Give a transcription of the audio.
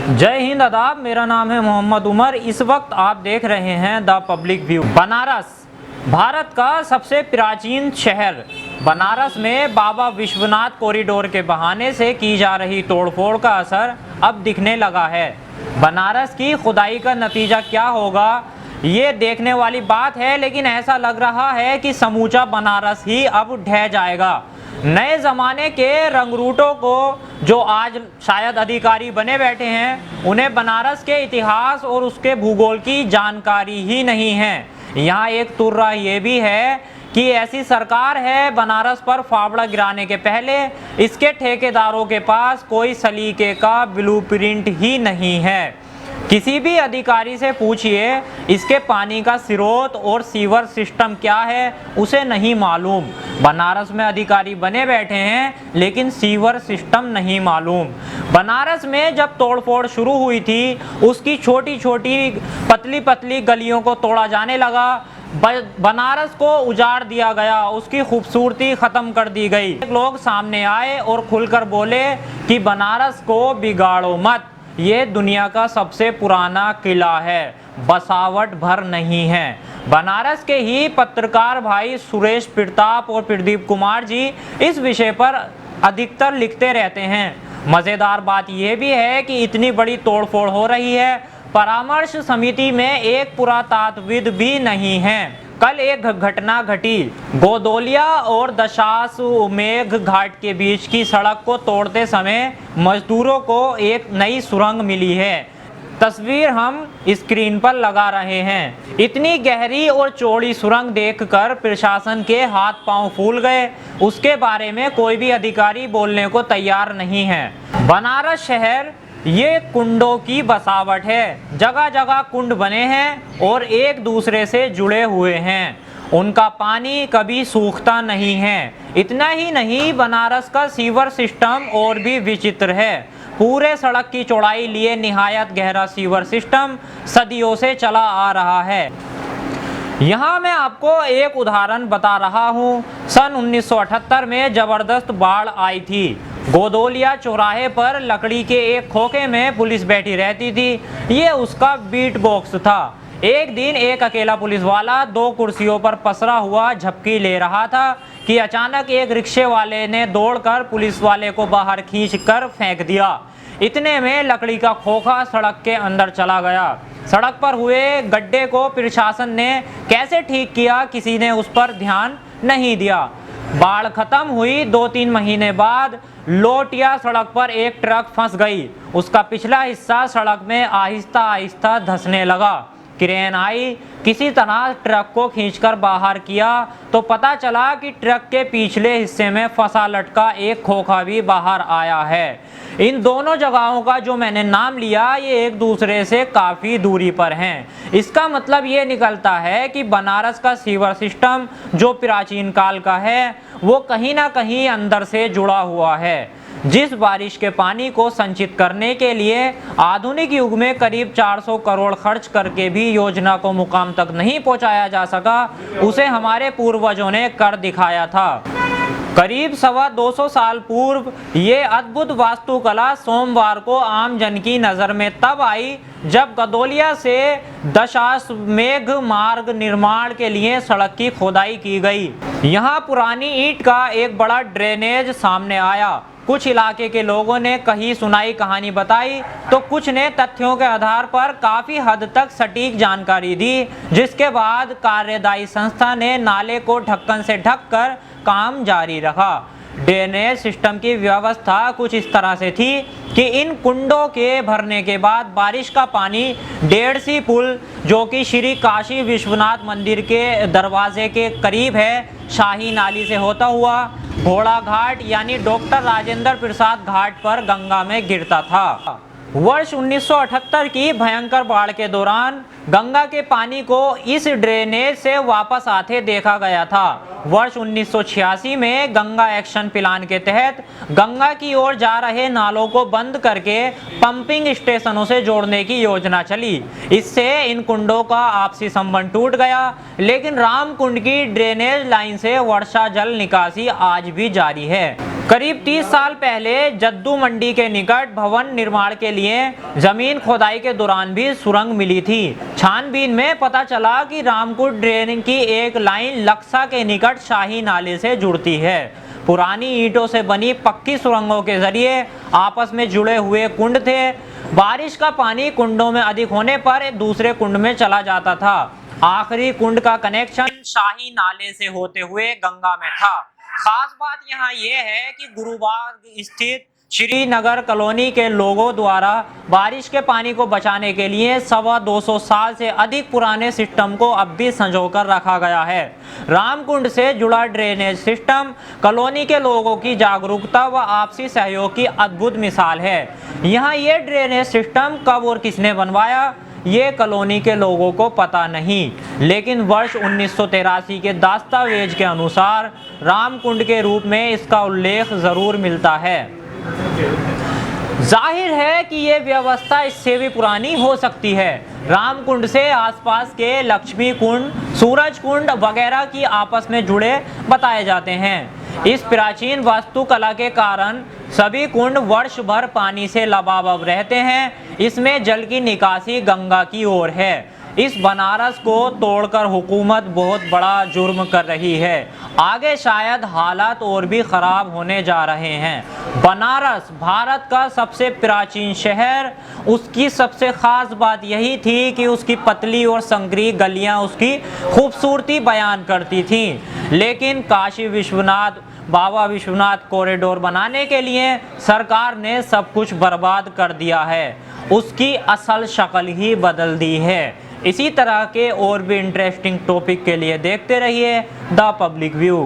जय हिंद आदाब। मेरा नाम है मोहम्मद उमर। इस वक्त आप देख रहे हैं the public view. Banaras Bharat का सबसे प्राचीन शहर। बनारस में बाबा विश्वनाथ कॉरिडोर के बहाने से की जा रही तोड़फोड़ का असर अब दिखने लगा है। बनारस की खुदाई का नतीजा क्या होगा ये देखने वाली बात है, लेकिन ऐसा लग रहा है कि समूचा बनारस ही अब ढह जाएगा। नए ज़माने के रंगरूटों को जो आज शायद अधिकारी बने बैठे हैं, उन्हें बनारस के इतिहास और उसके भूगोल की जानकारी ही नहीं है। यहाँ एक तुर्रा ये भी है कि ऐसी सरकार है बनारस पर फावड़ा गिराने के पहले इसके ठेकेदारों के पास कोई सलीके का ब्लूप्रिंट ही नहीं है। किसी भी अधिकारी से पूछिए इसके पानी का स्रोत और सीवर सिस्टम क्या है, उसे नहीं मालूम। बनारस में अधिकारी बने बैठे हैं लेकिन सीवर सिस्टम नहीं मालूम। बनारस में जब तोड़फोड़ शुरू हुई थी, उसकी छोटी छोटी पतली पतली गलियों को तोड़ा जाने लगा। बनारस को उजाड़ दिया गया, उसकी खूबसूरती ख़त्म कर दी गई। लोग सामने आए और खुलकर बोले कि बनारस को बिगाड़ो मत, ये दुनिया का सबसे पुराना किला है, बसावट भर नहीं है। बनारस के ही पत्रकार भाई सुरेश प्रताप और प्रदीप कुमार जी इस विषय पर अधिकतर लिखते रहते हैं। मज़ेदार बात यह भी है कि इतनी बड़ी तोड़फोड़ हो रही है, परामर्श समिति में एक पुरातत्वविद भी नहीं है। कल एक घटना घटी। गोदोलिया और दशाश्वमेध घाट के बीच की सड़क को तोड़ते समय मजदूरों को एक नई सुरंग मिली है। तस्वीर हम स्क्रीन पर लगा रहे हैं। इतनी गहरी और चौड़ी सुरंग देखकर प्रशासन के हाथ पांव फूल गए। उसके बारे में कोई भी अधिकारी बोलने को तैयार नहीं है। बनारस शहर ये कुंडों की बसावट है। जगह जगह कुंड बने हैं और एक दूसरे से जुड़े हुए हैं। उनका पानी कभी सूखता नहीं है। इतना ही नहीं, बनारस का सीवर सिस्टम और भी विचित्र है। पूरे सड़क की चौड़ाई लिए निहायत गहरा सीवर सिस्टम सदियों से चला आ रहा है। यहाँ मैं आपको एक उदाहरण बता रहा हूँ। सन 1978 में ज़बरदस्त बाढ़ आई थी। गोदोलिया चौराहे पर लकड़ी के एक खोखे में पुलिस बैठी रहती थी। ये उसका बीट बॉक्स था। एक दिन एक अकेला पुलिस वाला दो कुर्सियों पर पसरा हुआ झपकी ले रहा था कि अचानक एक रिक्शे वाले ने दौड़कर पुलिस वाले को बाहर खींचकर फेंक दिया। इतने में लकड़ी का खोखा सड़क के अंदर चला गया। सड़क पर हुए गड्ढे को प्रशासन ने कैसे ठीक किया, किसी ने उस पर ध्यान नहीं दिया। बाढ़ खत्म हुई 2-3 महीने बाद लोटिया सड़क पर एक ट्रक फंस गई। उसका पिछला हिस्सा सड़क में आहिस्ता आहिस्ता धंसने लगा। क्रेन आई, किसी तरह ट्रक को खींचकर बाहर किया तो पता चला कि ट्रक के पिछले हिस्से में फंसा लटका एक खोखा भी बाहर आया है। इन दोनों जगहों का जो मैंने नाम लिया, ये एक दूसरे से काफ़ी दूरी पर हैं। इसका मतलब ये निकलता है कि बनारस का सीवर सिस्टम जो प्राचीन काल का है, वो कहीं ना कहीं अंदर से जुड़ा हुआ है। जिस बारिश के पानी को संचित करने के लिए आधुनिक युग में करीब 400 करोड़ खर्च करके भी योजना को मुकाम तक नहीं पहुंचाया जा सका, उसे हमारे पूर्वजों ने कर दिखाया था। करीब 225 साल पूर्व ये अद्भुत वास्तुकला सोमवार को आम जन की नज़र में तब आई जब गदोलिया से दशाश्वमेध मार्ग निर्माण के लिए सड़क की खोदाई की गई। यहाँ पुरानी ईंट का एक बड़ा ड्रेनेज सामने आया। कुछ इलाके के लोगों ने कहीं सुनाई कहानी बताई तो कुछ ने तथ्यों के आधार पर काफ़ी हद तक सटीक जानकारी दी, जिसके बाद कार्यदायी संस्था ने नाले को ढक्कन से ढककर काम जारी रखा। ड्रेनेज सिस्टम की व्यवस्था कुछ इस तरह से थी कि इन कुंडों के भरने के बाद बारिश का पानी डेढ़सी पुल, जो कि श्री काशी विश्वनाथ मंदिर के दरवाजे के करीब है, शाही नाली से होता हुआ घोड़ा घाट यानी डॉक्टर राजेंद्र प्रसाद घाट पर गंगा में गिरता था। वर्ष 1978 की भयंकर बाढ़ के दौरान गंगा के पानी को इस ड्रेनेज से वापस आते देखा गया था। वर्ष 1986 में गंगा एक्शन प्लान के तहत गंगा की ओर जा रहे नालों को बंद करके पंपिंग स्टेशनों से जोड़ने की योजना चली। इससे इन कुंडों का आपसी संबंध टूट गया, लेकिन राम कुंड की ड्रेनेज लाइन से वर्षा जल निकासी आज भी जारी है। करीब 30 साल पहले जद्दू मंडी के निकट भवन निर्माण के लिए जमीन खोदाई के दौरान भी सुरंग मिली थी। छानबीन में पता चला कि रामकुंड ड्रेन की एक लाइन लक्सा के निकट शाही नाले से जुड़ती है। पुरानी ईंटों से बनी पक्की सुरंगों के जरिए आपस में जुड़े हुए कुंड थे। बारिश का पानी कुंडों में अधिक होने पर दूसरे कुंड में चला जाता था। आखिरी कुंड का कनेक्शन शाही नाले से होते हुए गंगा में था। खास बात यहाँ यह है कि गुरुबाग स्थित श्रीनगर कॉलोनी के लोगों द्वारा बारिश के पानी को बचाने के लिए 250 साल से अधिक पुराने सिस्टम को अब भी संजोकर रखा गया है। रामकुंड से जुड़ा ड्रेनेज सिस्टम कॉलोनी के लोगों की जागरूकता व आपसी सहयोग की अद्भुत मिसाल है। यहाँ ये ड्रेनेज सिस्टम कब और किसने बनवाया ये कॉलोनी के लोगों को पता नहीं, लेकिन वर्ष 1983 के दस्तावेज के अनुसार रामकुंड के रूप में इसका उल्लेख जरूर मिलता है। जाहिर है कि ये व्यवस्था इससे भी पुरानी हो सकती है। रामकुंड से आसपास के लक्ष्मी कुंड, सूरज कुंड वगैरह की आपस में जुड़े बताए जाते हैं। इस प्राचीन वास्तुकला के कारण सभी कुंड वर्ष भर पानी से लबालब रहते हैं। इसमें जल की निकासी गंगा की ओर है। इस बनारस को तोड़कर हुकूमत बहुत बड़ा जुर्म कर रही है। आगे शायद हालात और भी खराब होने जा रहे हैं। बनारस भारत का सबसे प्राचीन शहर, उसकी सबसे खास बात यही थी कि उसकी पतली और संकरी गलियां उसकी खूबसूरती बयान करती थीं। लेकिन काशी विश्वनाथ बाबा विश्वनाथ कॉरिडोर बनाने के लिए सरकार ने सब कुछ बर्बाद कर दिया है। उसकी असल शक्ल ही बदल दी है। इसी तरह के और भी इंटरेस्टिंग टॉपिक के लिए देखते रहिए द पब्लिक व्यू।